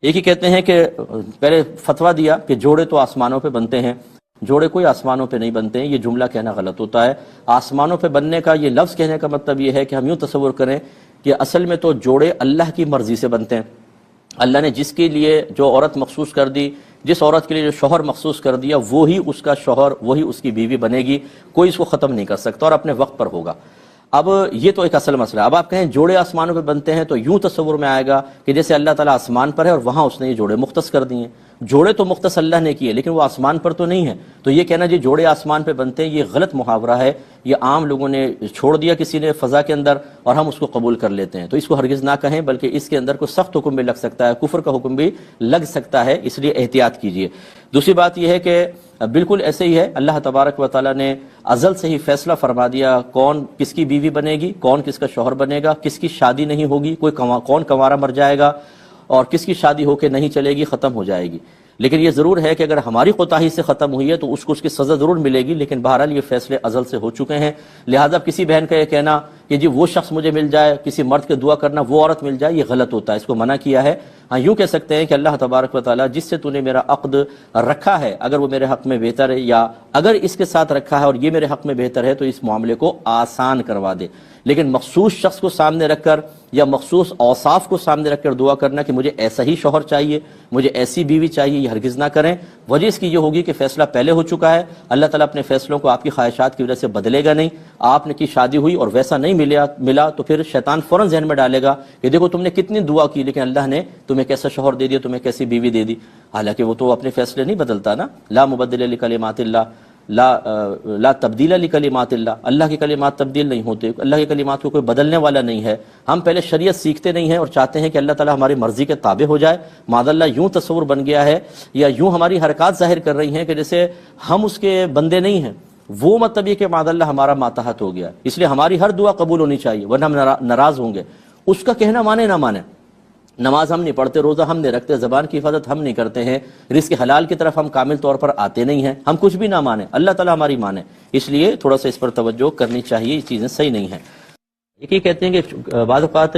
ایک ہی کہتے ہیں کہ پہلے فتویٰ دیا کہ جوڑے تو آسمانوں پہ بنتے ہیں، جوڑے کوئی آسمانوں پہ نہیں بنتے ہیں، یہ جملہ کہنا غلط ہوتا ہے۔ آسمانوں پہ بننے کا یہ لفظ کہنے کا مطلب یہ ہے کہ ہم یوں تصور کریں کہ اصل میں تو جوڑے اللہ کی مرضی سے بنتے ہیں۔ اللہ نے جس کے لیے جو عورت مخصوص کر دی، جس عورت کے لیے جو شوہر مخصوص کر دیا، وہی اس کا شوہر، وہی اس کی بیوی بنے گی، کوئی اس کو ختم نہیں کر سکتا اور اپنے وقت پر ہوگا۔ اب یہ تو ایک اصل مسئلہ ہے۔ اب آپ کہیں جوڑے آسمانوں پہ بنتے ہیں تو یوں تصور میں آئے گا کہ جیسے اللہ تعالیٰ آسمان پر ہے اور وہاں اس نے یہ جوڑے مختص کر دیے ہیں۔ جوڑے تو مختص اللہ نے کیے لیکن وہ آسمان پر تو نہیں ہے، تو یہ کہنا جی جوڑے آسمان پہ بنتے ہیں، یہ غلط محاورہ ہے، یہ عام لوگوں نے چھوڑ دیا کسی نے فضا کے اندر اور ہم اس کو قبول کر لیتے ہیں، تو اس کو ہرگز نہ کہیں، بلکہ اس کے اندر کوئی سخت حکم بھی لگ سکتا ہے، کفر کا حکم بھی لگ سکتا ہے، اس لیے احتیاط کیجئے۔ دوسری بات یہ ہے کہ بالکل ایسے ہی ہے، اللہ تبارک و تعالیٰ نے ازل سے ہی فیصلہ فرما دیا کون کس کی بیوی بنے گی، کون کس کا شوہر بنے گا، کس کی شادی نہیں ہوگی، کون کنوارا مر جائے گا اور کس کی شادی ہو کے نہیں چلے گی، ختم ہو جائے گی۔ لیکن یہ ضرور ہے کہ اگر ہماری کوتاہی سے ختم ہوئی ہے تو اس کو اس کی سزا ضرور ملے گی، لیکن بہرحال یہ فیصلے ازل سے ہو چکے ہیں، لہذا کسی بہن کا یہ کہنا کہ جی وہ شخص مجھے مل جائے، کسی مرد کے دعا کرنا وہ عورت مل جائے، یہ غلط ہوتا ہے، اس کو منع کیا ہے۔ ہاں یوں کہہ سکتے ہیں کہ اللہ تبارک و تعالیٰ جس سے تو نے میرا عقد رکھا ہے اگر وہ میرے حق میں بہتر ہے، یا اگر اس کے ساتھ رکھا ہے اور یہ میرے حق میں بہتر ہے تو اس معاملے کو آسان کروا دے، لیکن مخصوص شخص کو سامنے رکھ کر یا مخصوص اوصاف کو سامنے رکھ کر دعا کرنا کہ مجھے ایسا ہی شوہر چاہیے، مجھے ایسی بیوی چاہیے، یہ ہرگز نہ کریں۔ وجہ اس کی یہ ہوگی کہ فیصلہ پہلے ہو چکا ہے، اللہ تعالیٰ اپنے فیصلوں کو آپ کی خواہشات کی وجہ سے بدلے گا نہیں۔ آپ نے کی شادی ہوئی اور ویسا نہیں ملا تو پھر شیطان فوراً ذہن میں ڈالے گا کہ دیکھو تم نے کتنی دعا کی لیکن اللہ نے تمہیں کیسا شوہر دے دیا، تمہیں کیسی بیوی دے دی، حالانکہ وہ تو اپنے فیصلے نہیں بدلتا نا۔ لا مبدل لکلمات اللہ، لا تبدیل لکلمات اللہ، اللہ کی کلمات تبدیل نہیں ہوتے، اللہ کی کلمات کو کوئی بدلنے والا نہیں ہے۔ ہم پہلے شریعت سیکھتے نہیں ہیں اور چاہتے ہیں کہ اللہ تعالیٰ ہماری مرضی کے تابع ہو جائے، معاذ اللہ یوں تصور بن گیا ہے یا یوں ہماری حرکات ظاہر کر رہی ہیں کہ جیسے ہم اس کے بندے نہیں ہیں، وہ مطلب یہ کہ معاذ اللہ ہمارا ماتحت ہو گیا، اس لیے ہماری ہر دعا قبول ہونی چاہیے ورنہ ہم ناراض ہوں گے۔ اس کا کہنا مانے نہ مانے، نماز ہم نہیں پڑھتے، روزہ ہم نہیں رکھتے، زبان کی حفاظت ہم نہیں کرتے ہیں، رزق حلال کی طرف ہم کامل طور پر آتے نہیں ہیں، ہم کچھ بھی نہ مانیں، اللہ تعالیٰ ہماری مانے، اس لیے تھوڑا سا اس پر توجہ کرنی چاہیے، یہ چیزیں صحیح نہیں ہیں۔ ایک ہی کہتے ہیں کہ بعض اوقات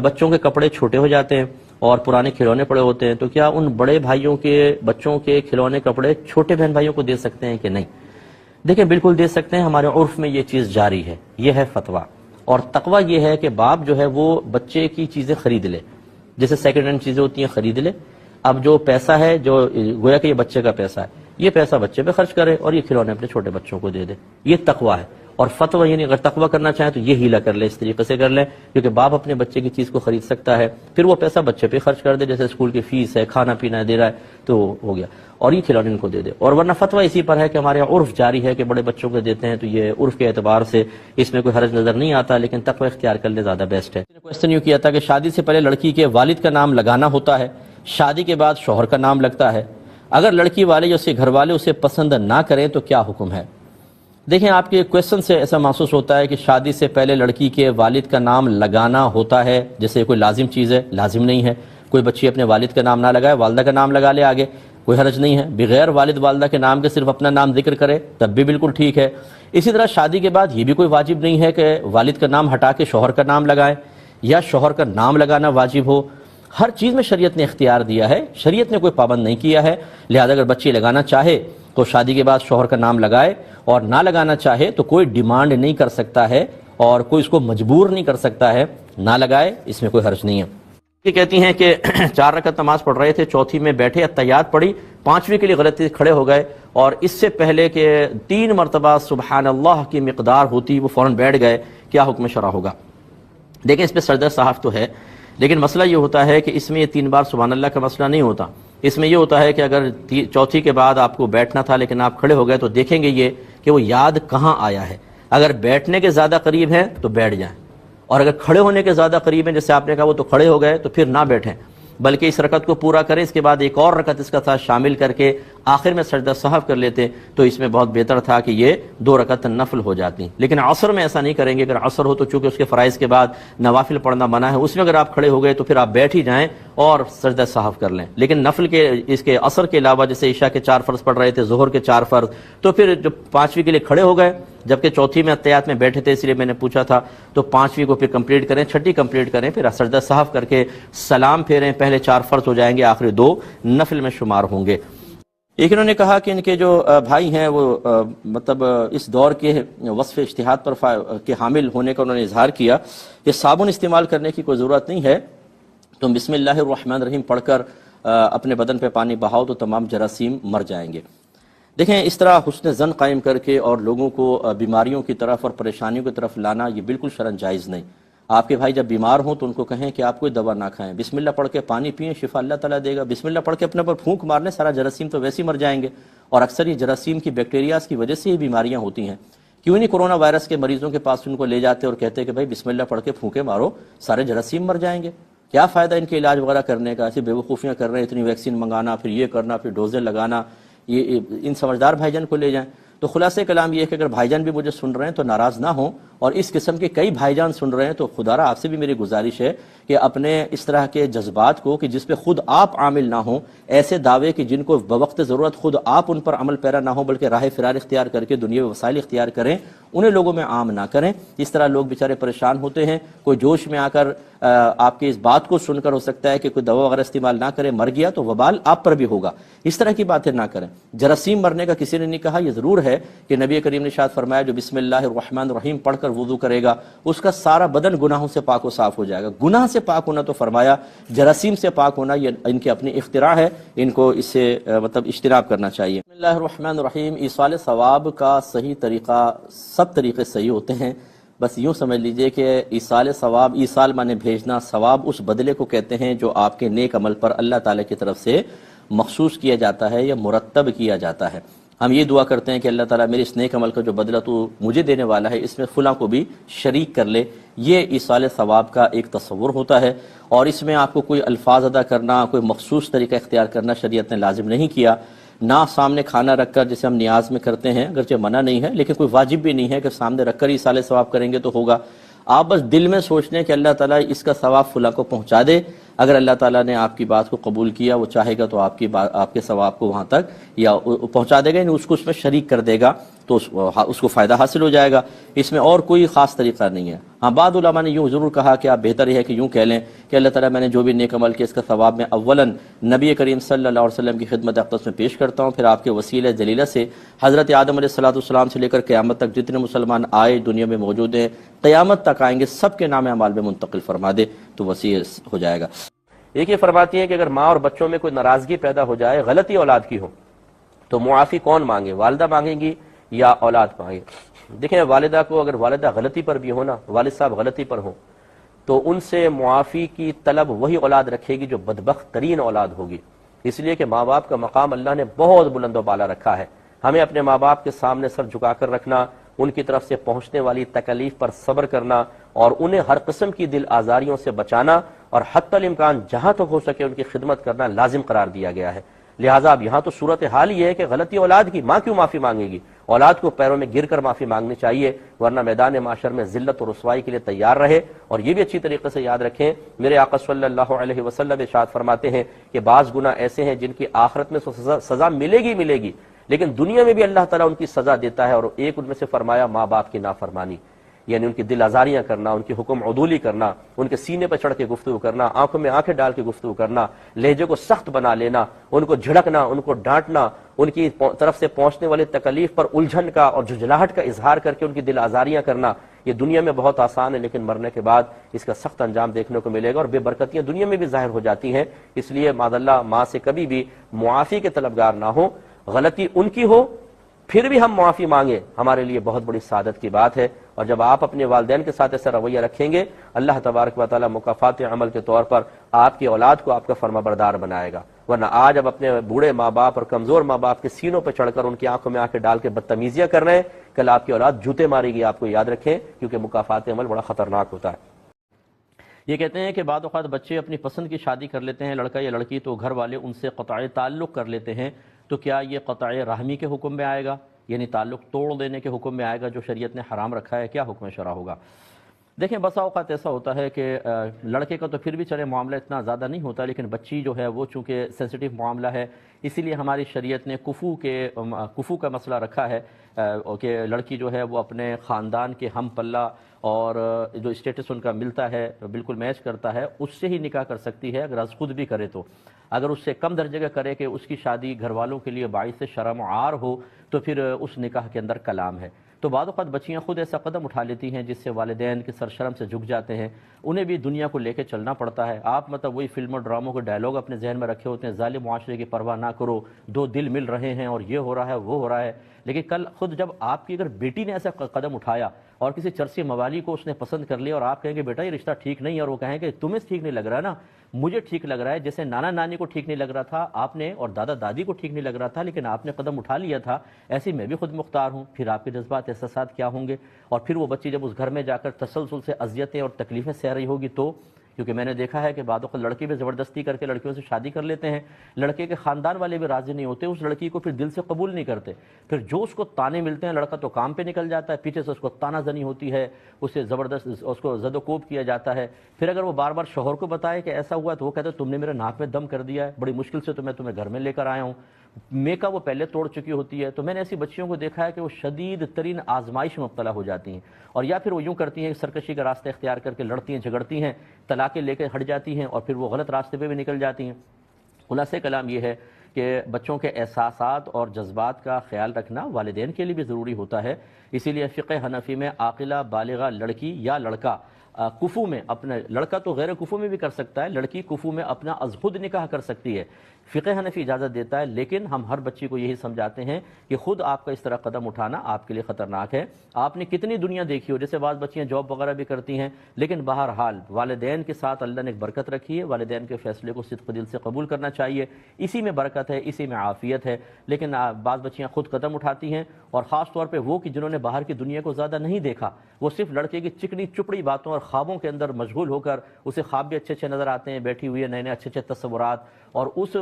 بچوں کے کپڑے چھوٹے ہو جاتے ہیں اور پرانے کھلونے پڑے ہوتے ہیں، تو کیا ان بڑے بھائیوں کے بچوں کے کھلونے کپڑے چھوٹے بہن بھائیوں کو دے سکتے ہیں کہ نہیں؟ دیکھیں بالکل دے سکتے ہیں، ہمارے عرف میں یہ چیز جاری ہے، یہ ہے فتویٰ۔ اور تقویٰ یہ ہے کہ باپ جو ہے وہ بچے کی چیزیں خرید لے، جیسے سیکنڈ ہینڈ چیزیں ہوتی ہیں خرید لے، اب جو پیسہ ہے جو گویا کہ یہ بچے کا پیسہ ہے، یہ پیسہ بچے پہ خرچ کرے اور یہ کھلونے اپنے چھوٹے بچوں کو دے دے، یہ تقویٰ ہے۔ اور فتویٰ یعنی اگر تقویٰ کرنا چاہیں تو یہ ہیلا کر لے، اس طریقے سے کر لیں کیونکہ باپ اپنے بچے کی چیز کو خرید سکتا ہے، پھر وہ پیسہ بچے پہ خرچ کر دے، جیسے اسکول کی فیس ہے، کھانا پینا دے رہا ہے تو ہو گیا، اور یہ کھلونے ان کو دے دے۔ اور ورنہ فتویٰ اسی پر ہے کہ ہمارے یہاں عرف جاری ہے کہ بڑے بچوں کو دیتے ہیں، تو یہ عرف کے اعتبار سے اس میں کوئی حرج نظر نہیں آتا، لیکن تقویٰ اختیار کر لے زیادہ بیسٹ ہے۔ کویسچن یوں کیا تھا کہ شادی سے پہلے لڑکی کے والد کا نام لگانا ہوتا ہے، شادی کے بعد شوہر کا نام لگتا ہے، اگر لڑکی والے یا اس کے گھر والے اسے پسند نہ کریں تو کیا حکم ہے؟ دیکھیں آپ کے کویسچن سے ایسا محسوس ہوتا ہے کہ شادی سے پہلے لڑکی کے والد کا نام لگانا ہوتا ہے، جیسے کوئی لازم چیز ہے، لازم نہیں ہے۔ کوئی بچی اپنے والد کا نام نہ لگائے، والدہ کا نام لگا لے آگے، کوئی حرج نہیں ہے۔ بغیر والد والدہ کے نام کے صرف اپنا نام ذکر کرے تب بھی بالکل ٹھیک ہے۔ اسی طرح شادی کے بعد یہ بھی کوئی واجب نہیں ہے کہ والد کا نام ہٹا کے شوہر کا نام لگائیں یا شوہر کا نام لگانا واجب ہو۔ ہر چیز میں شریعت نے اختیار دیا ہے، شریعت نے کوئی پابند نہیں کیا ہے، لہذا اگر بچی لگانا چاہے تو شادی کے بعد شوہر کا نام لگائے، اور نہ لگانا چاہے تو کوئی ڈیمانڈ نہیں کر سکتا ہے اور کوئی اس کو مجبور نہیں کر سکتا ہے، نہ لگائے، اس میں کوئی حرج نہیں ہے۔ یہ کہتی ہیں کہ 4 رکعت نماز پڑھ رہے تھے، چوتھی میں بیٹھے، اتحیات پڑھی، 5ویں کے لیے غلطی کھڑے ہو گئے اور اس سے پہلے کہ 3 مرتبہ سبحان اللہ کی مقدار ہوتی وہ فوراً بیٹھ گئے، کیا حکم شرع ہوگا؟ دیکھیں اس پہ سجدہ صحف تو ہے، لیکن مسئلہ یہ ہوتا ہے کہ اس میں یہ 3 بار سبحان اللہ کا مسئلہ نہیں ہوتا، اس میں یہ ہوتا ہے کہ اگر چوتھی کے بعد آپ کو بیٹھنا تھا لیکن آپ کھڑے ہو گئے تو دیکھیں گے یہ کہ وہ یاد کہاں آیا ہے۔ اگر بیٹھنے کے زیادہ قریب ہیں تو بیٹھ جائیں، اور اگر کھڑے ہونے کے زیادہ قریب ہیں جیسے آپ نے کہا وہ تو کھڑے ہو گئے تو پھر نہ بیٹھیں، بلکہ اس رکعت کو پورا کریں، اس کے بعد ایک اور رکعت اس کا ساتھ شامل کر کے آخر میں سجدہ سہو کر لیتے تو اس میں بہت بہتر تھا کہ یہ 2 رکعت نفل ہو جاتی. لیکن عصر میں ایسا نہیں کریں گے. اگر عصر ہو تو چونکہ اس کے فرائض کے بعد نوافل پڑھنا منع ہے, اس میں اگر آپ کھڑے ہو گئے تو پھر آپ بیٹھ ہی جائیں اور سجدہ سہو کر لیں. لیکن نفل کے اس کے عصر کے علاوہ جیسے عشاء کے 4 فرض پڑھ رہے تھے, ظہر کے 4 فرض, تو پھر جو 5ویں کے لیے کھڑے ہو گئے, جبکہ چوتھی میں اتحیات میں بیٹھے تھے اس لیے میں نے پوچھا تھا, تو 5ویں کو پھر کمپلیٹ کریں, 6ٹھی کمپلیٹ کریں, پھر سجدہ سہو کر کے سلام پھیریں. پہلے 4 فرض ہو جائیں گے, آخری 2 نفل میں شمار ہوں گے. ایک انہوں نے کہا کہ ان کے جو بھائی ہیں وہ مطلب اس دور کے وصف اجتہاد پر کے حامل ہونے کا انہوں نے اظہار کیا کہ صابن استعمال کرنے کی کوئی ضرورت نہیں ہے, تم بسم اللہ الرحمن الرحیم پڑھ کر اپنے بدن پہ پانی بہاؤ تو تمام جراثیم مر جائیں گے. دیکھیں, اس طرح حسن ظن قائم کر کے اور لوگوں کو بیماریوں کی طرف اور پریشانیوں کی طرف لانا یہ بالکل شرعاً جائز نہیں. آپ کے بھائی جب بیمار ہوں تو ان کو کہیں کہ آپ کوئی دوا نہ کھائیں, بسم اللہ پڑھ کے پانی پئیں, شفا اللہ تعالیٰ دے گا. بسم اللہ پڑھ کے اپنے پر پھونک مارنے, سارا جراثیم تو ویسے ہی مر جائیں گے. اور اکثر یہ جراثیم کی بیکٹیریاز کی وجہ سے یہ بیماریاں ہوتی ہیں. کیوں نہیں کورونا وائرس کے مریضوں کے پاس ان کو لے جاتے اور کہتے کہ بھائی بسم اللہ پڑھ کے پھونکے مارو, سارے جراثیم مر جائیں گے. کیا فائدہ ان کے علاج وغیرہ کرنے کا, ایسی بیوقوفیاں کر رہے ہیں, اتنی ویکسین منگانا, پھر یہ کرنا, پھر ڈوزیں لگانا. یہ ان سمجھدار بھائی جان کو لے جائیں. تو خلاصہ کلام یہ ہے کہ اگر بھائی جان بھی مجھے سن رہے ہیں تو ناراض نہ ہوں, اور اس قسم کے کئی بھائی جان سن رہے ہیں تو خدا را آپ سے بھی میری گزارش ہے کہ اپنے اس طرح کے جذبات کو کہ جس پہ خود آپ عامل نہ ہوں, ایسے دعوے کہ جن کو بوقت ضرورت خود آپ ان پر عمل پیرا نہ ہوں بلکہ راہ فرار اختیار کر کے دنیاوی وسائل اختیار کریں, انہیں لوگوں میں عام نہ کریں. اس طرح لوگ بیچارے پریشان ہوتے ہیں, کوئی جوش میں آ کر آپ کی اس بات کو سن کر ہو سکتا ہے کہ کوئی دوا وغیرہ استعمال نہ کرے, مر گیا تو وبال آپ پر بھی ہوگا. اس طرح کی باتیں نہ کریں. جراثیم مرنے کا کسی نے نہیں کہا. یہ ضرور ہے کہ نبی کریم نے ارشاد فرمایا جو بسم اللہ الرحمن الرحیم پڑھ کر وضو کرے گا اس کا سارا بدن گناہوں سے پاک و صاف ہو جائے گا. گناہ سے پاک ہونا تو فرمایا, جراثیم سے پاک ہونا یہ ان کی اپنی اختراع ہے, ان کو اس سے مطلب اجتناب کرنا چاہیے. بسم اللہ الرحمن الرحیم ایصال ثواب کا صحیح طریقہ, سب طریقے صحیح ہوتے ہیں, بس یوں سمجھ لیجئے کہ ایصال ثواب, ایصال مانے بھیجنا, ثواب اس بدلے کو کہتے ہیں جو آپ کے نیک عمل پر اللہ تعالیٰ کی طرف سے مخصوص کیا جاتا ہے یا مرتب کیا جاتا ہے. ہم یہ دعا کرتے ہیں کہ اللہ تعالیٰ میرے اس نیک عمل کا جو بدلہ تو مجھے دینے والا ہے اس میں فلاں کو بھی شریک کر لے. یہ ایصال ثواب کا ایک تصور ہوتا ہے, اور اس میں آپ کو کوئی الفاظ ادا کرنا, کوئی مخصوص طریقہ اختیار کرنا شریعت نے لازم نہیں کیا. نہ سامنے کھانا رکھ کر جسے ہم نیاز میں کرتے ہیں, اگرچہ منع نہیں ہے لیکن کوئی واجب بھی نہیں ہے کہ سامنے رکھ کر ایصال ثواب کریں گے تو ہوگا. آپ بس دل میں سوچ لیں کہ اللہ تعالیٰ اس کا ثواب فلاں کو پہنچا دے. اگر اللہ تعالیٰ نے آپ کی بات کو قبول کیا, وہ چاہے گا تو آپ کے ثواب کو وہاں تک یا پہنچا دے گا, یعنی اس کو اس میں شریک کر دے گا تو اس کو فائدہ حاصل ہو جائے گا. اس میں اور کوئی خاص طریقہ نہیں ہے. ہاں, بعض علماء نے یوں ضرور کہا کہ آپ بہتر یہ ہے کہ یوں کہہ لیں کہ اللہ تعالیٰ میں نے جو بھی نیک عمل کیا اس کا ثواب میں اولاً نبی کریم صلی اللہ علیہ وسلم کی خدمت اقدس میں پیش کرتا ہوں, پھر آپ کے وسیلہ جلیلہ سے حضرت آدم علیہ السلام سے لے کر قیامت تک جتنے مسلمان آئے دنیا میں موجود ہیں, قیامت تک آئیں گے, سب کے نام اعمال میں منتقل فرما دے تو وسیع ہو جائے گا. ایک یہ فرماتی ہیں کہ اگر ماں اور بچوں میں کوئی ناراضگی پیدا ہو جائے, غلطی اولاد کی ہو, تو معافی کون مانگے, والدہ مانگیں گی یا اولاد مانگے؟ دیکھیں, والدہ کو اگر والدہ غلطی پر بھی ہو نا, والد صاحب غلطی پر ہو, تو ان سے معافی کی طلب وہی اولاد رکھے گی جو بدبخت ترین اولاد ہوگی. اس لیے کہ ماں باپ کا مقام اللہ نے بہت بلند و بالا رکھا ہے. ہمیں اپنے ماں باپ کے سامنے سر جھکا کر رکھنا, ان کی طرف سے پہنچنے والی تکلیف پر صبر کرنا, اور انہیں ہر قسم کی دل آزاریوں سے بچانا, اور حتی الامکان جہاں تک ہو سکے ان کی خدمت کرنا لازم قرار دیا گیا ہے. لہٰذا اب یہاں تو صورتحال یہ ہے کہ غلطی اولاد کی, ماں کیوں معافی مانگے گی؟ اولاد کو پیروں میں گر کر معافی مانگنی چاہیے, ورنہ میدان معاشر میں ذلت اور رسوائی کے لیے تیار رہے. اور یہ بھی اچھی طریقے سے یاد رکھیں, میرے آقا صلی اللہ علیہ وسلم ارشاد فرماتے ہیں کہ بعض گناہ ایسے ہیں جن کی آخرت میں سزا ملے گی, لیکن دنیا میں بھی اللہ تعالیٰ ان کی سزا دیتا ہے. اور ایک ان میں سے فرمایا ماں باپ کی نافرمانی, یعنی ان کی دل آزاریاں کرنا, ان کی حکم عدولی کرنا, ان کے سینے پر چڑھ کے گفتگو کرنا, آنکھوں میں آنکھیں ڈال کے گفتگو کرنا, لہجے کو سخت بنا لینا, ان کو جھڑکنا, ان کو ڈانٹنا, ان کی طرف سے پہنچنے والی تکلیف پر الجھن کا اور جھجھلاہٹ کا اظہار کر کے ان کی دل آزاریاں کرنا. یہ دنیا میں بہت آسان ہے, لیکن مرنے کے بعد اس کا سخت انجام دیکھنے کو ملے گا, اور بے برکتیاں دنیا میں بھی ظاہر ہو جاتی ہیں. اس لیے معاذاللہ ماں سے کبھی بھی معافی کے طلبگار نہ ہو. غلطی ان کی ہو پھر بھی ہم معافی مانگیں, ہمارے لیے بہت بڑی سعادت کی بات ہے. اور جب آپ اپنے والدین کے ساتھ ایسا رویہ رکھیں گے, اللہ تبارک و تعالی مکافات عمل کے طور پر آپ کی اولاد کو آپ کا فرما بردار بنائے گا. ورنہ آج اب اپنے بوڑھے ماں باپ اور کمزور ماں باپ کے سینوں پہ چڑھ کر ان کی آنکھوں میں آنکھیں ڈال کے بدتمیزیاں کر رہے ہیں, کل آپ کی اولاد جوتے مارے گی, آپ کو یاد رکھیں, کیونکہ مکافات عمل بڑا خطرناک ہوتا ہے. یہ کہتے ہیں کہ بعض اوقات بچے اپنی پسند کی شادی کر لیتے ہیں, لڑکا یا لڑکی, تو گھر والے ان سے قطع تعلق کر لیتے ہیں. تو کیا یہ قطع رحمی کے حکم میں آئے گا، یعنی تعلق توڑ دینے کے حکم میں آئے گا جو شریعت نے حرام رکھا ہے؟ کیا حکم شرع ہوگا؟ دیکھیں بسا اوقات ایسا ہوتا ہے کہ لڑکے کا تو پھر بھی چلے معاملہ اتنا زیادہ نہیں ہوتا، لیکن بچی جو ہے وہ چونکہ سینسٹیو معاملہ ہے، اسی لیے ہماری شریعت نے کفو کا مسئلہ رکھا ہے کہ لڑکی جو ہے وہ اپنے خاندان کے ہم پلہ اور جو اسٹیٹس ان کا ملتا ہے بالکل میچ کرتا ہے اس سے ہی نکاح کر سکتی ہے، اگر از خود بھی کرے تو۔ اگر اس سے کم درجے کا کرے کہ اس کی شادی گھر والوں کے لیے باعث شرم و عار ہو تو پھر اس نکاح کے اندر کلام ہے۔ تو بعض اوقات بچیاں خود ایسا قدم اٹھا لیتی ہیں جس سے والدین کے سر شرم سے جھک جاتے ہیں، انہیں بھی دنیا کو لے کے چلنا پڑتا ہے۔ آپ مطلب وہی فلم اور ڈراموں کے ڈائلاگ اپنے ذہن میں رکھے ہوتے ہیں، ظالم معاشرے کی پرواہ نہ کرو، دو دل مل رہے ہیں اور یہ ہو رہا ہے وہ ہو رہا ہے، لیکن کل خود جب آپ کی اگر بیٹی نے ایسا قدم اٹھایا اور کسی چرسی موالی کو اس نے پسند کر لیا اور آپ کہیں کہ بیٹا یہ رشتہ ٹھیک نہیں ہے، اور وہ کہیں کہ تمہیں ٹھیک نہیں لگ رہا نا، مجھے ٹھیک لگ رہا ہے، جیسے نانا نانی کو ٹھیک نہیں لگ رہا تھا آپ نے اور دادا دادی کو ٹھیک نہیں لگ رہا تھا لیکن آپ نے قدم اٹھا لیا تھا، ایسے میں بھی خود مختار ہوں، پھر آپ کے جذبات احساسات کیا ہوں گے؟ اور پھر وہ بچی جب اس گھر میں جا کر تسلسل سے اذیتیں اور تکلیفیں سہ رہی ہوگی تو، کیونکہ میں نے دیکھا ہے کہ بعض اوقات لڑکے بھی زبردستی کر کے لڑکیوں سے شادی کر لیتے ہیں، لڑکے کے خاندان والے بھی راضی نہیں ہوتے، اس لڑکی کو پھر دل سے قبول نہیں کرتے، پھر جو اس کو تانے ملتے ہیں لڑکا تو کام پہ نکل جاتا ہے، پیچھے سے اس کو تانا زنی ہوتی ہے، اسے زبردست اس کو زد و کوب کیا جاتا ہے، پھر اگر وہ بار بار شوہر کو بتائے کہ ایسا ہوا تو وہ کہتا ہے تم نے میرے ناک میں دم کر دیا ہے، بڑی مشکل سے تو میں تمہیں گھر میں لے کر آیا ہوں، میکا وہ پہلے توڑ چکی ہوتی ہے۔ تو میں نے ایسی بچیوں کو دیکھا ہے کہ وہ شدید ترین آزمائش میں مبتلا ہو جاتی ہیں، اور یا پھر وہ یوں کرتی ہیں کہ سرکشی کا راستہ اختیار کر کے لڑتی ہیں جھگڑتی ہیں، طلاقیں لے کے ہٹ جاتی ہیں اور پھر وہ غلط راستے پہ بھی نکل جاتی ہیں۔ خلاصہ کلام یہ ہے کہ بچوں کے احساسات اور جذبات کا خیال رکھنا والدین کے لیے بھی ضروری ہوتا ہے، اسی لیے فقہ حنفی میں عاقلہ بالغہ لڑکی یا لڑکا کفو میں اپنا، لڑکا تو غیر کفو میں بھی کر سکتا ہے، لڑکی کفو میں اپنا از خود نکاح کر سکتی ہے، فقہ حنفی اجازت دیتا ہے، لیکن ہم ہر بچی کو یہی سمجھاتے ہیں کہ خود آپ کا اس طرح قدم اٹھانا آپ کے لیے خطرناک ہے۔ آپ نے کتنی دنیا دیکھی ہو، جیسے بعض بچیاں جاب وغیرہ بھی کرتی ہیں، لیکن بہرحال والدین کے ساتھ اللہ نے ایک برکت رکھی ہے، والدین کے فیصلے کو صدق دل سے قبول کرنا چاہیے، اسی میں برکت ہے، اسی میں عافیت ہے۔ لیکن بعض بچیاں خود قدم اٹھاتی ہیں، اور خاص طور پہ وہ کہ جنہوں نے باہر کی دنیا کو زیادہ نہیں دیکھا، وہ صرف لڑکے کی چکنی چپڑی باتوں اور خوابوں کے اندر مشغول ہو کر، اسے خواب بھی اچھے اچھے نظر آتے ہیں، بیٹھی ہوئی ہے، نئے نئے اچھے اچھے تصورات، اور اس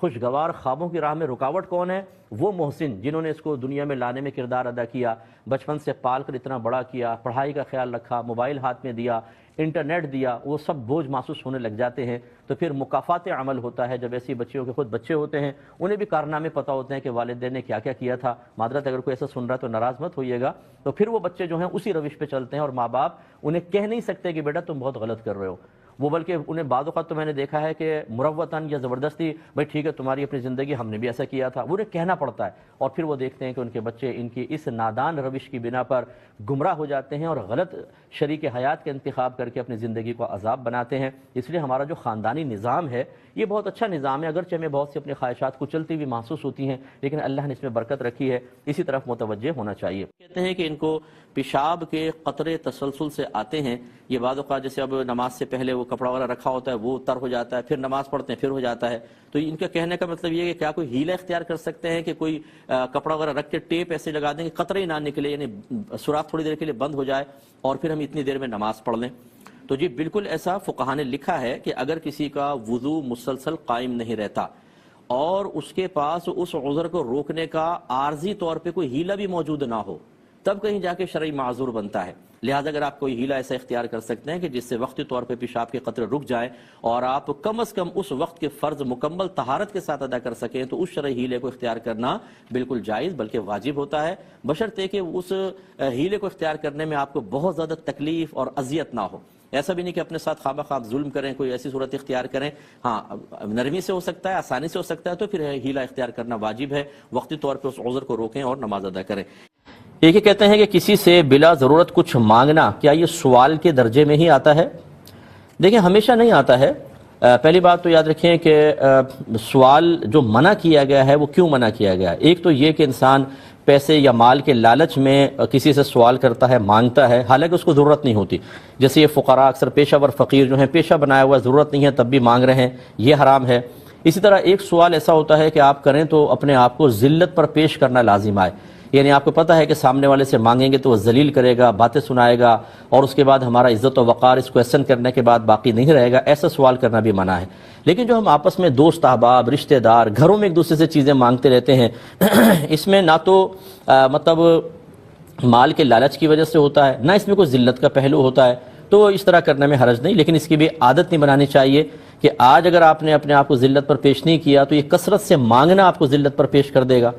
خوشگوار خوابوں کی راہ میں رکاوٹ کون ہے؟ وہ محسن جنہوں نے اس کو دنیا میں لانے میں کردار ادا کیا، بچپن سے پال کر اتنا بڑا کیا، پڑھائی کا خیال رکھا، موبائل ہاتھ میں دیا، انٹرنیٹ دیا، وہ سب بوجھ محسوس ہونے لگ جاتے ہیں۔ تو پھر مکافات عمل ہوتا ہے جب ایسی بچیوں کے خود بچے ہوتے ہیں، انہیں بھی کارنامے پتہ ہوتے ہیں کہ والدین نے کیا کیا کیا تھا۔ معذرت اگر کوئی ایسا سن رہا ہے تو ناراض مت ہوئیے گا، تو پھر وہ بچے جو ہیں اسی روش پہ چلتے ہیں، اور ماں باپ انہیں کہہ نہیں سکتے کہ بیٹا تم بہت غلط کر رہے ہو، وہ بلکہ انہیں بعض اوقات تو میں نے دیکھا ہے کہ مروتاً یا زبردستی، بھائی ٹھیک ہے تمہاری اپنی زندگی، ہم نے بھی ایسا کیا تھا، وہ انہیں کہنا پڑتا ہے، اور پھر وہ دیکھتے ہیں کہ ان کے بچے ان کی اس نادان روش کی بنا پر گمراہ ہو جاتے ہیں اور غلط شریک حیات کا انتخاب کر کے اپنی زندگی کو عذاب بناتے ہیں۔ اس لیے ہمارا جو خاندانی نظام ہے یہ بہت اچھا نظام ہے، اگرچہ ہمیں بہت سی اپنی خواہشات کچلتی ہوئی محسوس ہوتی ہیں، لیکن اللہ نے اس میں برکت رکھی ہے، اسی طرف متوجہ ہونا چاہیے۔ کہتے ہیں کہ ان کو پیشاب کے قطرے تسلسل سے آتے ہیں، یہ بعض اوقات جیسے اب نماز سے پہلے وہ کپڑا وغیرہ رکھا ہوتا ہے وہ تر ہو جاتا ہے، پھر نماز پڑھتے ہیں پھر ہو جاتا ہے، تو ان کا کہنے کا مطلب یہ ہے کہ کیا کوئی ہیلہ اختیار کر سکتے ہیں کہ کوئی کپڑا وغیرہ رکھ کے ٹیپ ایسے لگا دیں کہ قطرے ہی نہ نکلے، یعنی سوراخ تھوڑی دیر کے لیے بند ہو جائے اور پھر ہم اتنی دیر میں نماز پڑھ لیں؟ تو جی بالکل ایسا فقہاء نے لکھا ہے کہ اگر کسی کا وضو مسلسل قائم نہیں رہتا اور اس کے پاس اس عذر کو روکنے کا عارضی طور پہ کوئی ہیلہ بھی موجود نہ ہو، تب کہیں جا کے شرعی معذور بنتا ہے۔ لہٰذا اگر آپ کوئی ہیلہ ایسا اختیار کر سکتے ہیں کہ جس سے وقتی طور پہ پیشاب کے قطرے رک جائیں اور آپ کم از کم اس وقت کے فرض مکمل طہارت کے ساتھ ادا کر سکیں، تو اس شرعی ہیلے کو اختیار کرنا بالکل جائز بلکہ واجب ہوتا ہے، بشرطے کہ اس ہیلے کو اختیار کرنے میں آپ کو بہت زیادہ تکلیف اور اذیت نہ ہو۔ ایسا بھی نہیں کہ اپنے ساتھ خواہ بخواہ ظلم کریں، کوئی ایسی صورت اختیار کریں، ہاں نرمی سے ہو سکتا ہے، آسانی سے ہو سکتا ہے، تو پھر ہیلہ اختیار کرنا واجب ہے، وقتی طور پہ اس عذر کو روکیں اور نماز ادا کریں۔ ایک یہ کہتے ہیں کہ کسی سے بلا ضرورت کچھ مانگنا کیا یہ سوال کے درجے میں ہی آتا ہے؟ دیکھیں ہمیشہ نہیں آتا ہے۔ پہلی بات تو یاد رکھیں کہ سوال جو منع کیا گیا ہے وہ کیوں منع کیا گیا ہے؟ ایک تو یہ کہ انسان پیسے یا مال کے لالچ میں کسی سے سوال کرتا ہے، مانگتا ہے، حالانکہ اس کو ضرورت نہیں ہوتی، جیسے یہ فقراء اکثر پیشہ ور فقیر جو ہیں، پیشہ بنایا ہوا ضرورت نہیں ہے تب بھی مانگ رہے ہیں، یہ حرام ہے۔ اسی طرح ایک سوال ایسا ہوتا ہے کہ آپ کریں تو اپنے آپ کو ذلت پر پیش کرنا لازم آئے، یعنی آپ کو پتہ ہے کہ سامنے والے سے مانگیں گے تو وہ ذلیل کرے گا، باتیں سنائے گا، اور اس کے بعد ہمارا عزت و وقار اس کویسچن کرنے کے بعد باقی نہیں رہے گا، ایسا سوال کرنا بھی منع ہے۔ لیکن جو ہم آپس میں دوست احباب، رشتہ دار، گھروں میں ایک دوسرے سے چیزیں مانگتے رہتے ہیں، اس میں نہ تو مطلب مال کے لالچ کی وجہ سے ہوتا ہے، نہ اس میں کوئی ذلت کا پہلو ہوتا ہے، تو اس طرح کرنے میں حرج نہیں، لیکن اس کی بھی عادت نہیں بنانی چاہیے کہ آج اگر آپ نے اپنے آپ کو ذلت پر پیش نہیں کیا تو یہ کثرت سے مانگنا آپ کو ذلت پر پیش کر دے گا۔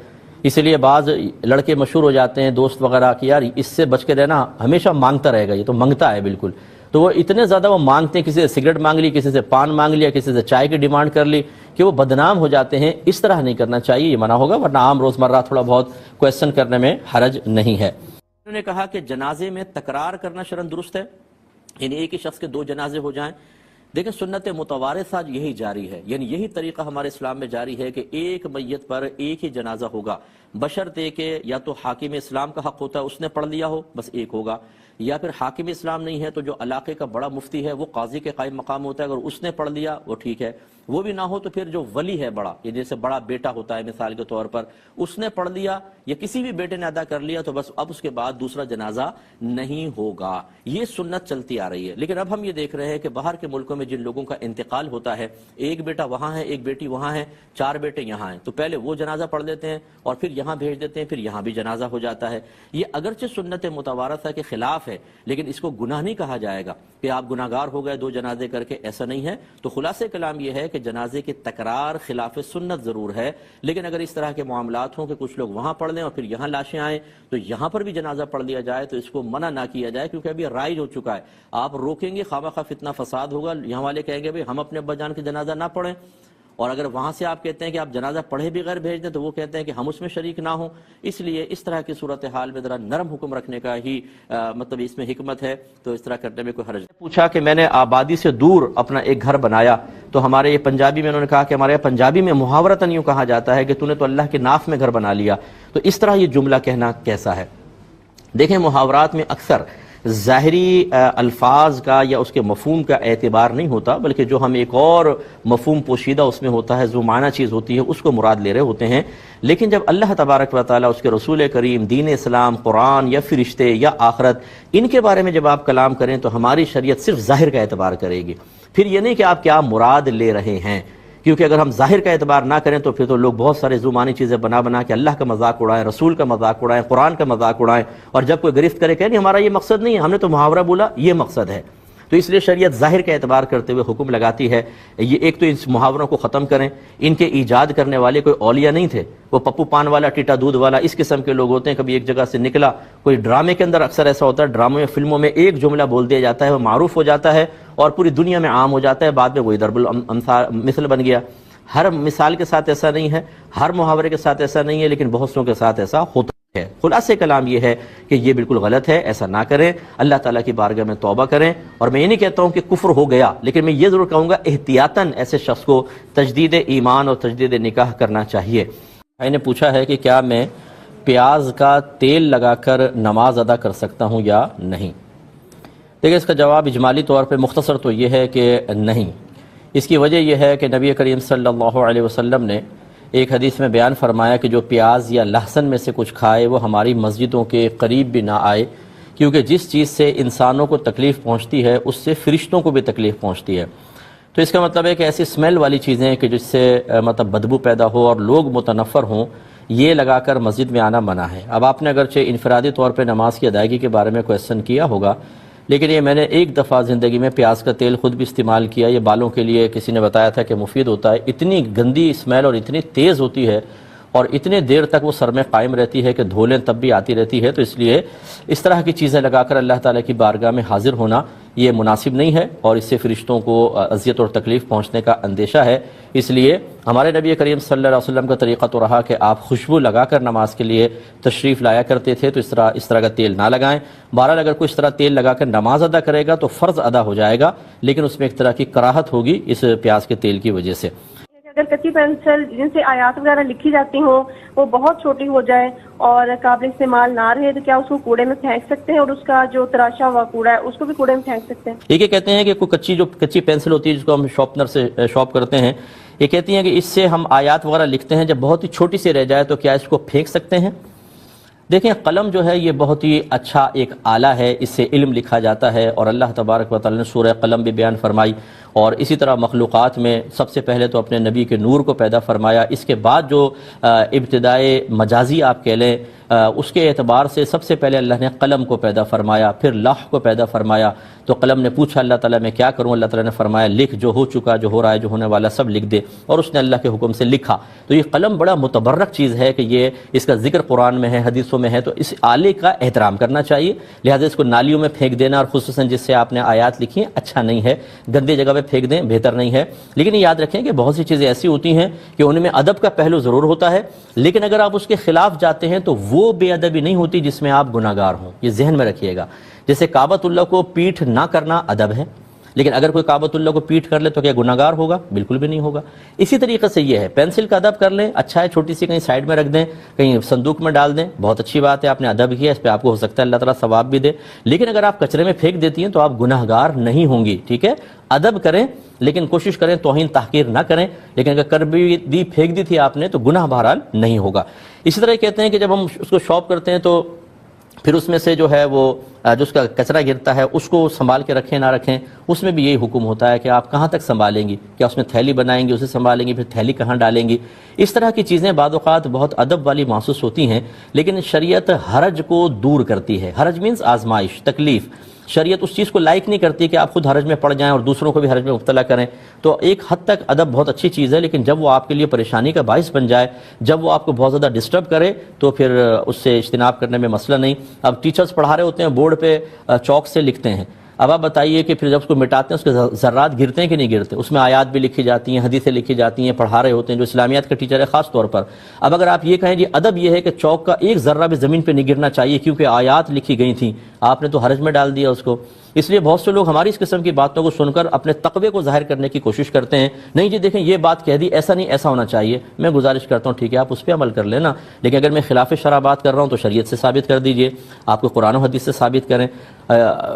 اس لیے بعض لڑکے مشہور ہو جاتے ہیں دوست وغیرہ کہ یار اس سے بچ کے رہنا، ہمیشہ مانگتا رہے گا، یہ تو منگتا ہے بالکل، تو وہ اتنے زیادہ وہ مانگتے ہیں، کسی سے سگریٹ مانگ لی، کسی سے پان مانگ لیا، کسی سے چائے کی ڈیمانڈ کر لی، کہ وہ بدنام ہو جاتے ہیں۔ اس طرح نہیں کرنا چاہیے، یہ منع ہوگا، ورنہ عام روزمرہ تھوڑا بہت کویسچن کرنے میں حرج نہیں ہے۔ انہوں نے کہا کہ جنازے میں تکرار کرنا شرعاً درست ہے، یعنی ایک ہی شخص کے دو جنازے ہو جائیں۔ دیکھیں سنت متوارثہ یہی جاری ہے، یعنی یہی طریقہ ہمارے اسلام میں جاری ہے کہ ایک میت پر ایک ہی جنازہ ہوگا، بشرطے کہ یا تو حاکم اسلام کا حق ہوتا ہے اس نے پڑھ لیا ہو، بس ایک ہوگا، یا پھر حاکم اسلام نہیں ہے تو جو علاقے کا بڑا مفتی ہے وہ قاضی کے قائم مقام ہوتا ہے، اگر اس نے پڑھ لیا وہ ٹھیک ہے، وہ بھی نہ ہو تو پھر جو ولی ہے بڑا، یہ جیسے بڑا بیٹا ہوتا ہے مثال کے طور پر، اس نے پڑھ لیا یا کسی بھی بیٹے نے ادا کر لیا تو بس اب اس کے بعد دوسرا جنازہ نہیں ہوگا۔ یہ سنت چلتی آ رہی ہے، لیکن اب ہم یہ دیکھ رہے ہیں کہ باہر کے ملکوں میں جن لوگوں کا انتقال ہوتا ہے، ایک بیٹا وہاں ہے، ایک بیٹی وہاں ہے، 4 بیٹے یہاں ہیں، تو پہلے وہ جنازہ پڑھ دیتے ہیں اور پھر یہاں بھیج دیتے ہیں، پھر یہاں بھی جنازہ ہو جاتا ہے۔ یہ اگرچہ سنت متوارثہ کے خلاف ہے، لیکن اس کو گناہ نہیں کہا جائے گا کہ آپ گناہگار ہو گئے 2 جنازے کر کے، ایسا نہیں ہے۔ تو خلاصہ کلام یہ ہے کہ جنازے کی تکرار خلاف سنت ضرور ہے، لیکن اگر اس طرح کے معاملات ہوں کہ کچھ لوگ وہاں پڑھ لیں اور پھر یہاں لاشیں آئیں تو یہاں پر بھی جنازہ پڑھ لیا جائے تو اس کو منع نہ کیا جائے، کیونکہ ابھی رائج ہو چکا ہے۔ آپ روکیں گے خواہ فتنہ فساد ہوگا، یہاں والے کہیں گے بھئی ہم اپنے ابا جان کی جنازہ نہ پڑھیں، اور اگر وہاں سے آپ کہتے ہیں کہ آپ جنازہ پڑھے بغیر بھیج دیں تو وہ کہتے ہیں کہ ہم اس میں شریک نہ ہوں۔ اس لیے اس طرح کی صورتحال میں ذرا نرم حکم رکھنے کا ہی مطلب اس میں حکمت ہے، تو اس طرح کرنے میں کوئی حرج نہیں۔ پوچھا کہ میں نے آبادی سے دور اپنا ایک گھر بنایا، تو ہمارے یہ پنجابی میں انہوں نے کہا کہ ہمارے پنجابی میں محاورتاً یوں کہا جاتا ہے کہ تو نے تو اللہ کے ناف میں گھر بنا لیا، تو اس طرح یہ جملہ کہنا کیسا ہے؟ دیکھیں محاورات میں اکثر ظاہری الفاظ کا یا اس کے مفہوم کا اعتبار نہیں ہوتا، بلکہ جو ہم ایک اور مفہوم پوشیدہ اس میں ہوتا ہے، جو معنی چیز ہوتی ہے، اس کو مراد لے رہے ہوتے ہیں۔ لیکن جب اللہ تبارک و تعالیٰ، اس کے رسول کریم، دین اسلام، قرآن یا فرشتے یا آخرت، ان کے بارے میں جب آپ کلام کریں تو ہماری شریعت صرف ظاہر کا اعتبار کرے گی، پھر یہ نہیں کہ آپ کیا مراد لے رہے ہیں، کیونکہ اگر ہم ظاہر کا اعتبار نہ کریں تو پھر تو لوگ بہت سارے زمانی چیزیں بنا کے اللہ کا مذاق اڑائیں، رسول کا مذاق اڑائیں، قرآن کا مذاق اڑائیں، اور جب کوئی گرفت کرے کہ نہیں ہمارا یہ مقصد نہیں ہے، ہم نے تو محاورہ بولا، یہ مقصد ہے۔ تو اس لیے شریعت ظاہر کا اعتبار کرتے ہوئے حکم لگاتی ہے، یہ ایک تو اس محاوروں کو ختم کریں۔ ان کے ایجاد کرنے والے کوئی اولیاء نہیں تھے، وہ پپو پان والا، ٹیٹا دودھ والا، اس قسم کے لوگ ہوتے ہیں۔ کبھی ایک جگہ سے نکلا کوئی ڈرامے کے اندر، اکثر ایسا ہوتا ہے ڈراموں میں، فلموں میں ایک جملہ بول دیا جاتا ہے، وہ معروف ہو جاتا ہے اور پوری دنیا میں عام ہو جاتا ہے، بعد میں وہی ضرب المثل بن گیا۔ ہر مثال کے ساتھ ایسا نہیں ہے، ہر محاورے کے ساتھ ایسا نہیں ہے، لیکن بہت سوں کے ساتھ ایسا ہوتا ہے۔ خلاصہ کلام یہ ہے کہ یہ بالکل غلط ہے، ایسا نہ کریں، اللہ تعالیٰ کی بارگاہ میں توبہ کریں۔ اور میں یہ نہیں کہتا ہوں کہ کفر ہو گیا، لیکن میں یہ ضرور کہوں گا احتیاطاً ایسے شخص کو تجدید ایمان اور تجدید نکاح کرنا چاہیے۔ میں نے پوچھا ہے کہ کیا میں پیاز کا تیل لگا کر نماز ادا کر سکتا ہوں یا نہیں؟ دیکھیں اس کا جواب اجمالی طور پہ مختصر تو یہ ہے کہ نہیں۔ اس کی وجہ یہ ہے کہ نبی کریم صلی اللہ علیہ وسلم نے ایک حدیث میں بیان فرمایا کہ جو پیاز یا لہسن میں سے کچھ کھائے وہ ہماری مسجدوں کے قریب بھی نہ آئے، کیونکہ جس چیز سے انسانوں کو تکلیف پہنچتی ہے اس سے فرشتوں کو بھی تکلیف پہنچتی ہے۔ تو اس کا مطلب ہے کہ ایسی اسمیل والی چیزیں کہ جس سے مطلب بدبو پیدا ہو اور لوگ متنفر ہوں، یہ لگا کر مسجد میں آنا منع ہے۔ اب آپ نے اگرچہ انفرادی طور پہ نماز کی ادائیگی کے بارے میں کویسچن کیا ہوگا، لیکن یہ میں نے ایک دفعہ زندگی میں پیاز کا تیل خود بھی استعمال کیا، یہ بالوں کے لیے کسی نے بتایا تھا کہ مفید ہوتا ہے۔ اتنی گندی اسمیل اور اتنی تیز ہوتی ہے اور اتنے دیر تک وہ سر میں قائم رہتی ہے کہ دھولیں تب بھی آتی رہتی ہے، تو اس لیے اس طرح کی چیزیں لگا کر اللہ تعالیٰ کی بارگاہ میں حاضر ہونا یہ مناسب نہیں ہے، اور اس سے فرشتوں کو اذیت اور تکلیف پہنچنے کا اندیشہ ہے۔ اس لیے ہمارے نبی کریم صلی اللہ علیہ وسلم کا طریقہ تو رہا کہ آپ خوشبو لگا کر نماز کے لیے تشریف لایا کرتے تھے، تو اس طرح کا تیل نہ لگائیں۔ بہرحال اگر کوئی اس طرح تیل لگا کر نماز ادا کرے گا تو فرض ادا ہو جائے گا، لیکن اس میں ایک طرح کی کراہت ہوگی اس پیاز کے تیل کی وجہ سے۔ اگر کچی پینسل جن سے آیات وغیرہ لکھی جاتی ہوں وہ بہت چھوٹی ہو جائے اور قابل استعمال نہ رہے تو کیا اس کو کوڑے میں پھینک سکتے ہیں، اور اس کا جو تراشا ہوا کوڑا ہے اس کو بھی کوڑے میں پھینک سکتے ہیں؟ یہ کہتے ہیں کہ کوئی کچی پینسل ہوتی ہے جس کو ہم شارپنر سے شارپ کرتے ہیں، یہ کہتی ہیں کہ اس سے ہم آیات وغیرہ لکھتے ہیں، جب بہت ہی چھوٹی سی رہ جائے تو کیا اس کو پھینک سکتے ہیں؟ دیکھیں قلم جو ہے یہ بہت ہی اچھا ایک آلہ ہے، اس سے علم لکھا جاتا ہے، اور اللہ تبارک و تعالی نے سورہ قلم بھی بیان فرمائی، اور اسی طرح مخلوقات میں سب سے پہلے تو اپنے نبی کے نور کو پیدا فرمایا، اس کے بعد جو ابتدائے مجازی آپ کہہ لیں اس کے اعتبار سے سب سے پہلے اللہ نے قلم کو پیدا فرمایا، پھر لوح کو پیدا فرمایا۔ تو قلم نے پوچھا اللہ تعالیٰ میں کیا کروں، اللہ تعالیٰ نے فرمایا لکھ، جو ہو چکا، جو ہو رہا ہے، جو ہونے والا سب لکھ دے، اور اس نے اللہ کے حکم سے لکھا۔ تو یہ قلم بڑا متبرک چیز ہے کہ یہ اس کا ذکر قرآن میں ہے، حدیثوں میں ہے، تو اس آلے کا احترام کرنا چاہیے، لہٰذا اس کو نالیوں میں پھینک دینا، اور خصوصاً جس سے آپ نے آیات لکھی ہیں اچھا نہیں ہے، گندی جگہ پہ پھینک دیں بہتر نہیں ہے۔ لیکن یہ یاد رکھیں کہ بہت سی چیزیں ایسی ہوتی ہیں کہ ان میں ادب کا پہلو ضرور ہوتا ہے، لیکن اگر آپ اس کے خلاف جاتے ہیں تو وہ بے ادبی نہیں ہوتی جس میں آپ گناہ گار ہوں، یہ ذہن میں رکھیے گا۔ جیسے کعبۃ اللہ کو پیٹھ نہ کرنا ادب ہے، لیکن اگر کوئی کعبۃ اللہ کو پیٹھ کر لے تو کیا گناہ گار ہوگا؟ بالکل بھی نہیں ہوگا۔ اسی طریقے سے یہ ہے، پینسل کا ادب کر لیں، اچھا ہے، چھوٹی سی کہیں سائڈ میں رکھ دیں، کہیں صندوق میں ڈال دیں، بہت اچھی بات ہے، آپ نے ادب کیا، اس پہ آپ کو ہو سکتا ہے اللہ تعالیٰ ثواب بھی دے، لیکن اگر آپ کچرے میں پھینک دیتی ہیں تو آپ گناہ گار نہیں ہوں گی، ٹھیک ہے؟ ادب کریں لیکن کوشش کریں توہین تحقیر نہ کریں، لیکن اگر کر بھی دی، پھینک دی تھی آپ نے، تو گناہ بہرحال نہیں ہوگا۔ اسی طرح کہتے ہیں کہ جب ہم اس کو شاپ کرتے ہیں تو پھر اس میں سے جو ہے وہ جو اس کا کچرا گرتا ہے اس کو سنبھال کے رکھیں نہ رکھیں، اس میں بھی یہی حکم ہوتا ہے کہ آپ کہاں تک سنبھالیں گی، کیا اس میں تھیلی بنائیں گی، اسے سنبھالیں گی، پھر تھیلی کہاں ڈالیں گی؟ اس طرح کی چیزیں بعض اوقات بہت ادب والی محسوس ہوتی ہیں، لیکن شریعت حرج کو دور کرتی ہے۔ حرج مینز آزمائش، تکلیف۔ شریعت اس چیز کو لائک نہیں کرتی کہ آپ خود حرج میں پڑ جائیں اور دوسروں کو بھی حرج میں مبتلا کریں۔ تو ایک حد تک ادب بہت اچھی چیز ہے، لیکن جب وہ آپ کے لیے پریشانی کا باعث بن جائے، جب وہ آپ کو بہت زیادہ ڈسٹرب کرے، تو پھر اس سے اجتناب کرنے میں مسئلہ نہیں۔ اب ٹیچرز پڑھا رہے ہوتے ہیں، بورڈ پہ چاک سے لکھتے ہیں، اب آپ بتائیے کہ پھر جب اس کو مٹاتے ہیں اس کے ذرات گرتے ہیں کہ نہیں گرتے؟ اس میں آیات بھی لکھی جاتی ہیں، حدیثیں لکھی جاتی ہیں، پڑھا رہے ہوتے ہیں جو اسلامیات کا ٹیچر ہے خاص طور پر۔ اب اگر آپ یہ کہیں جی ادب یہ ہے کہ چاک کا ایک ذرہ بھی زمین پہ نہیں گرنا چاہیے کیونکہ آیات لکھی گئی تھیں، آپ نے تو حرج میں ڈال دیا اس کو۔ اس لیے بہت سے لوگ ہماری اس قسم کی باتوں کو سن کر اپنے تقوی کو ظاہر کرنے کی کوشش کرتے ہیں، نہیں جی دیکھیں یہ بات کہہ دی، ایسا نہیں، ایسا ہونا چاہیے۔ میں گزارش کرتا ہوں ٹھیک ہے آپ اس پہ عمل کر لینا، لیکن اگر میں خلاف شرع بات کر رہا ہوں تو شریعت سے ثابت کر دیجئے، آپ کو قرآن و حدیث سے ثابت کریں۔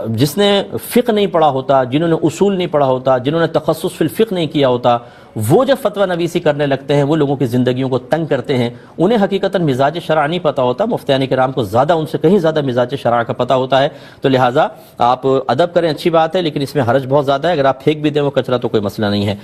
جس نے فقہ نہیں پڑھا ہوتا، جنہوں نے اصول نہیں پڑھا ہوتا، جنہوں نے تخصص فی الفقہ نہیں کیا ہوتا، وہ جب فتویٰ نویسی کرنے لگتے ہیں وہ لوگوں کی زندگیوں کو تنگ کرتے ہیں، انہیں حقیقتاً مزاج شرع نہیں پتہ ہوتا، مفتیان کرام کو زیادہ، ان سے کہیں زیادہ مزاج شرع کا پتہ ہوتا ہے۔ تو لہٰذا آپ ادب کریں، اچھی بات ہے، لیکن اس میں حرج بہت زیادہ ہے، اگر آپ پھینک بھی دیں وہ کچرا تو کوئی مسئلہ نہیں ہے۔